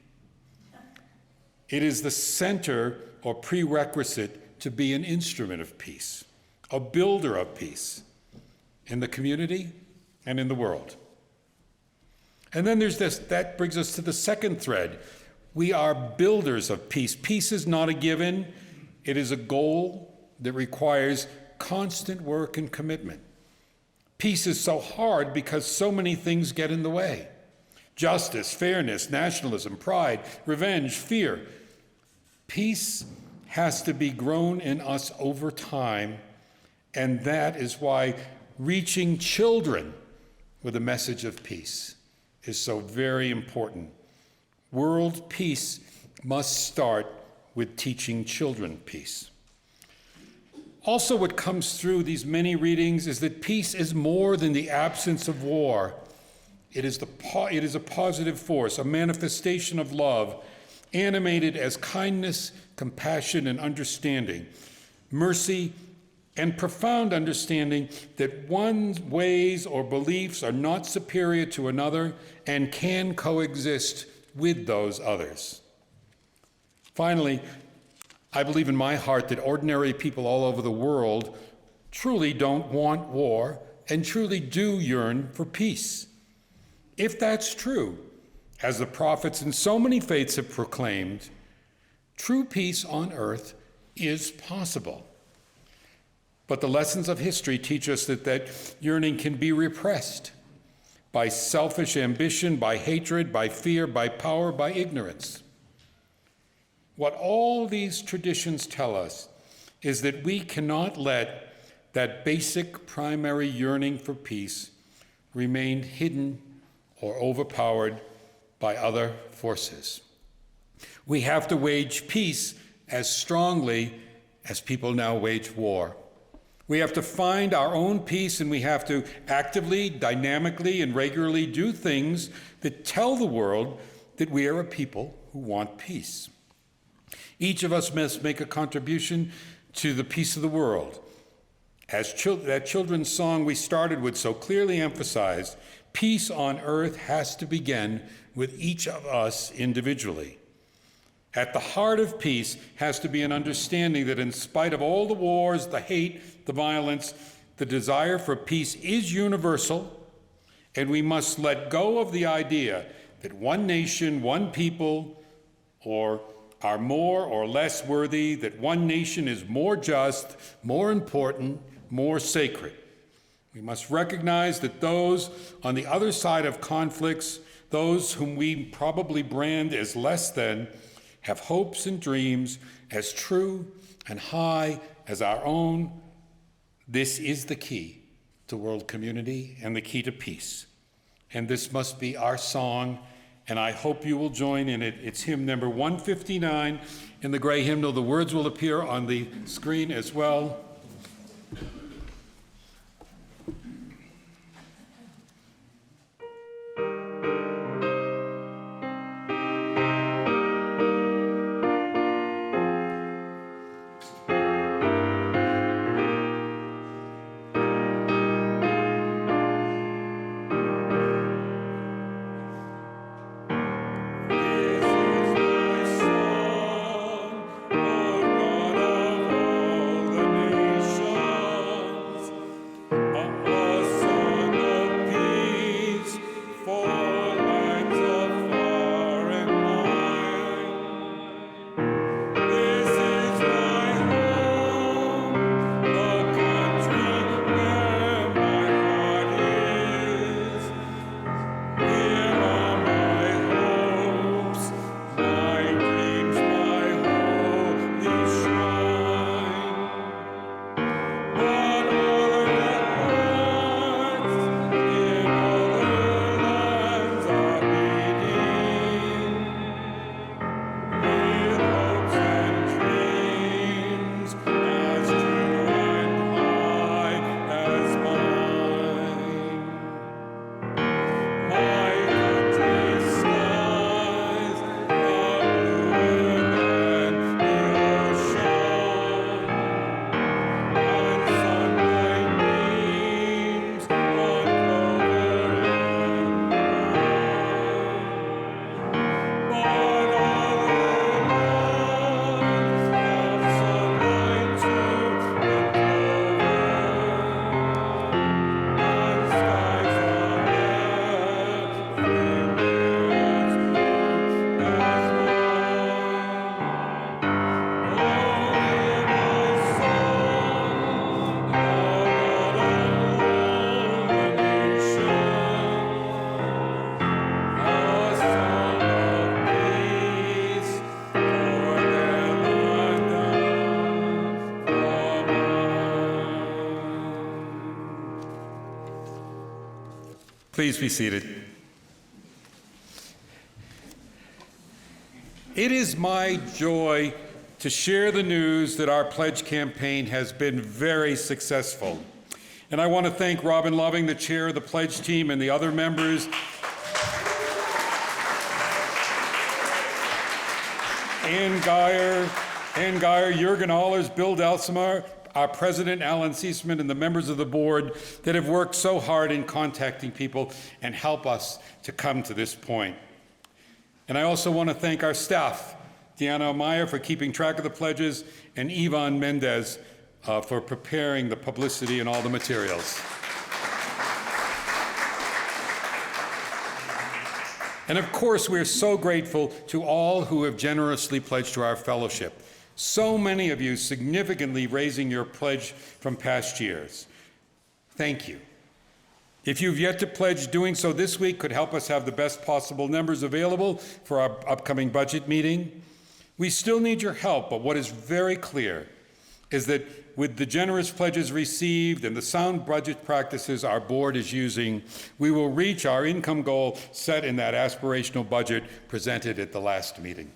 It is the center or prerequisite to be an instrument of peace, a builder of peace in the community and in the world. And then there's this, that brings us to the second thread. We are builders of peace. Peace is not a given. It is a goal that requires constant work and commitment. Peace is so hard because so many things get in the way. Justice, fairness, nationalism, pride, revenge, fear. Peace has to be grown in us over time, and that is why reaching children with a message of peace is so very important. World peace must start with teaching children peace. Also, what comes through these many readings is that peace is more than the absence of war. It is a positive force, a manifestation of love, animated as kindness, compassion, and understanding, mercy, and profound understanding that one's ways or beliefs are not superior to another and can coexist with those others. Finally, I believe in my heart that ordinary people all over the world truly don't want war and truly do yearn for peace. If that's true, as the prophets in so many faiths have proclaimed, true peace on earth is possible. But the lessons of history teach us that that yearning can be repressed by selfish ambition, by hatred, by fear, by power, by ignorance. What all these traditions tell us is that we cannot let that basic primary yearning for peace remain hidden or overpowered by other forces. We have to wage peace as strongly as people now wage war. We have to find our own peace, and we have to actively, dynamically, and regularly do things that tell the world that we are a people who want peace. Each of us must make a contribution to the peace of the world. As that children's song we started with so clearly emphasized, peace on earth has to begin with each of us individually. At the heart of peace has to be an understanding that in spite of all the wars, the hate, the violence, the desire for peace is universal, and we must let go of the idea that one nation, one people, are more or less worthy, that one nation is more just, more important, more sacred. We must recognize that those on the other side of conflicts, those whom we probably brand as less than, have hopes and dreams as true and high as our own. This is the key to world community and the key to peace. And this must be our song, and I hope you will join in it. It's hymn number 159 in the gray hymnal. The words will appear on the screen as well. Please be seated. It is my joy to share the news that our pledge campaign has been very successful. And I want to thank Robin Loving, the chair of the pledge team, and the other members. Ann Geyer, Jurgen, Ahlers, Bill Dalsimer, our president, Alan Zeesman, and the members of the board that have worked so hard in contacting people and help us to come to this point. And I also want to thank our staff, Deanna Amaya for keeping track of the pledges, and Iván Méndez for preparing the publicity and all the materials. And of course, we're so grateful to all who have generously pledged to our fellowship. So many of you significantly raising your pledge from past years. Thank you. If you've yet to pledge, doing so this week could help us have the best possible numbers available for our upcoming budget meeting. We still need your help, but what is very clear is that with the generous pledges received and the sound budget practices our board is using, we will reach our income goal set in that aspirational budget presented at the last meeting.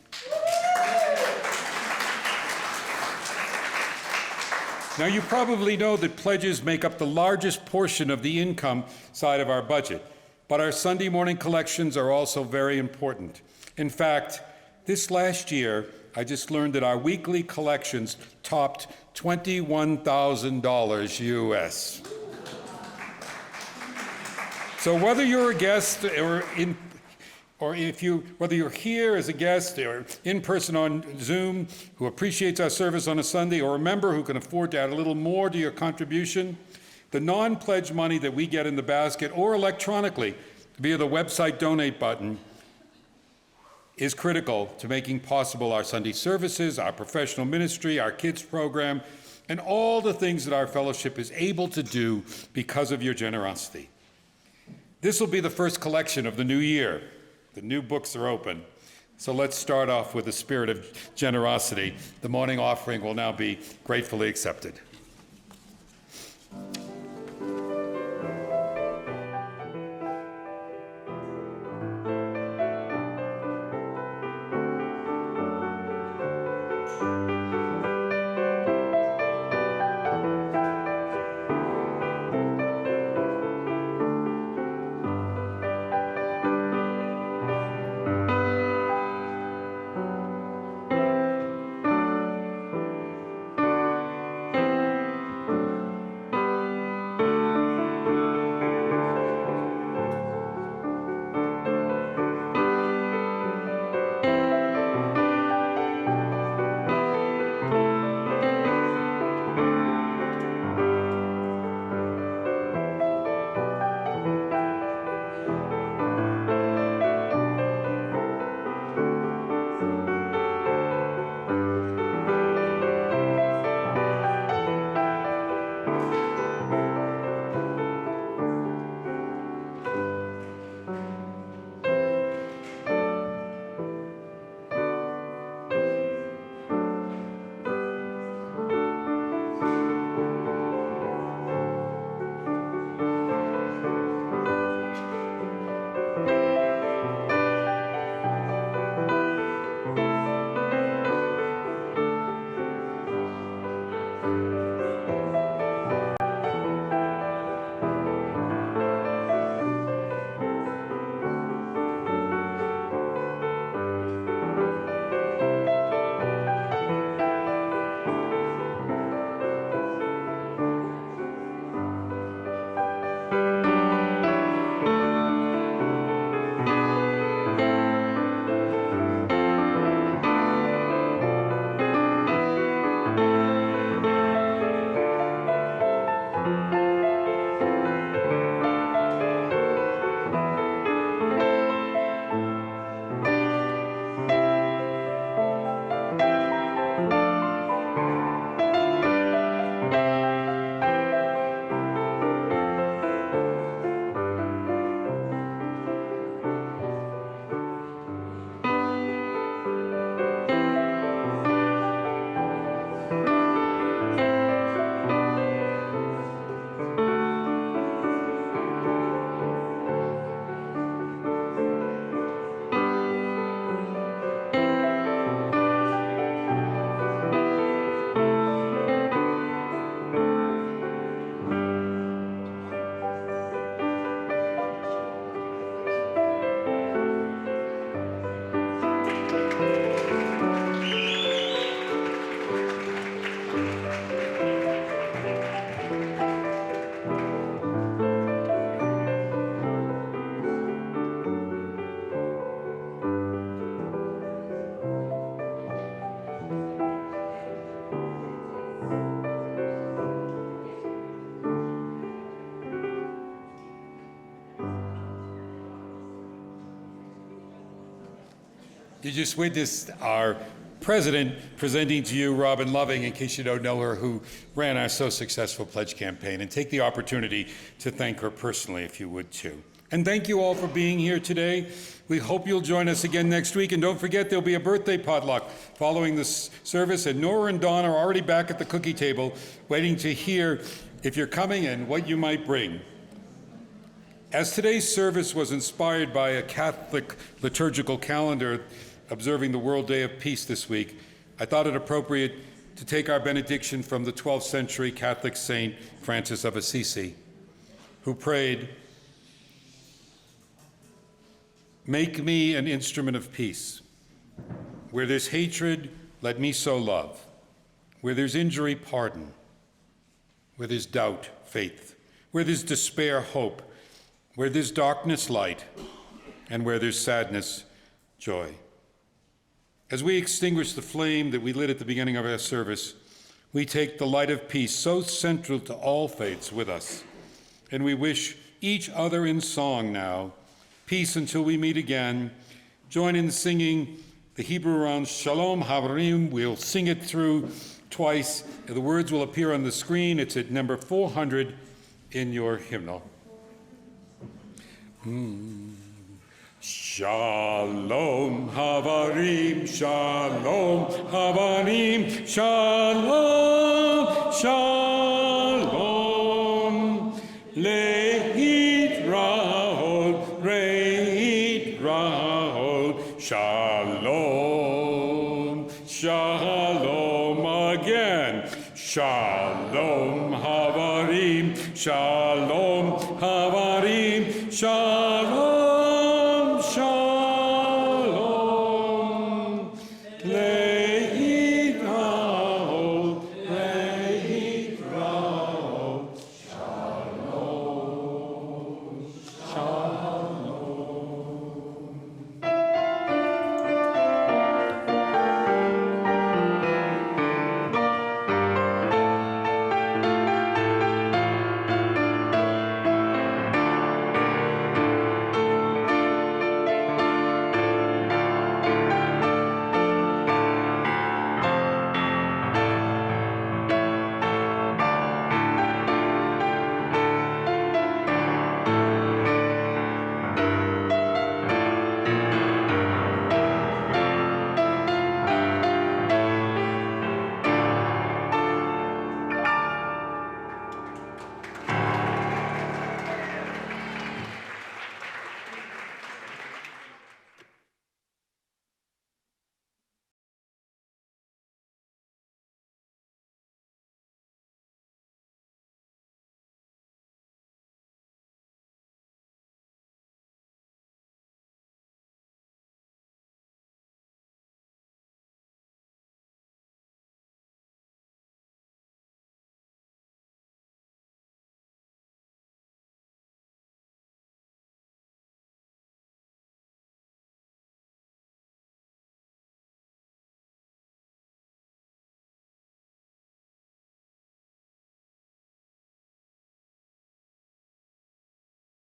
Now, you probably know that pledges make up the largest portion of the income side of our budget, but our Sunday morning collections are also very important. In fact, this last year, I just learned that our weekly collections topped $21,000 US. So whether you're a guest whether you're here as a guest or in person on Zoom who appreciates our service on a Sunday, or a member who can afford to add a little more to your contribution, the non-pledge money that we get in the basket or electronically via the website donate button is critical to making possible our Sunday services, our professional ministry, our kids program, and all the things that our fellowship is able to do because of your generosity. This will be the first collection of the new year. The new books are open. So let's start off with a spirit of generosity. The morning offering will now be gratefully accepted. You just witnessed our president, presenting to you Robin Loving, in case you don't know her, who ran our so successful pledge campaign, and take the opportunity to thank her personally, if you would too. And thank you all for being here today. We hope you'll join us again next week, and don't forget there'll be a birthday potluck following this service, and Nora and Dawn are already back at the cookie table waiting to hear if you're coming and what you might bring. As today's service was inspired by a Catholic liturgical calendar observing the World Day of Peace this week, I thought it appropriate to take our benediction from the 12th century Catholic saint Francis of Assisi, who prayed, "Make me an instrument of peace. Where there's hatred, let me sow love. Where there's injury, pardon. Where there's doubt, faith. Where there's despair, hope. Where there's darkness, light. And where there's sadness, joy." As we extinguish the flame that we lit at the beginning of our service, we take the light of peace, so central to all faiths, with us. And we wish each other in song now, peace until we meet again. Join in singing the Hebrew round, Shalom Havarim. We'll sing it through twice. The words will appear on the screen. It's at number 400 in your hymnal. Shalom Havarim, Shalom Havarim, Shalom, Shalom. Leit Rahol, Reit Rahol, Shalom, Shalom again. Shalom Havarim, Shalom Havarim, Shalom, Shalom.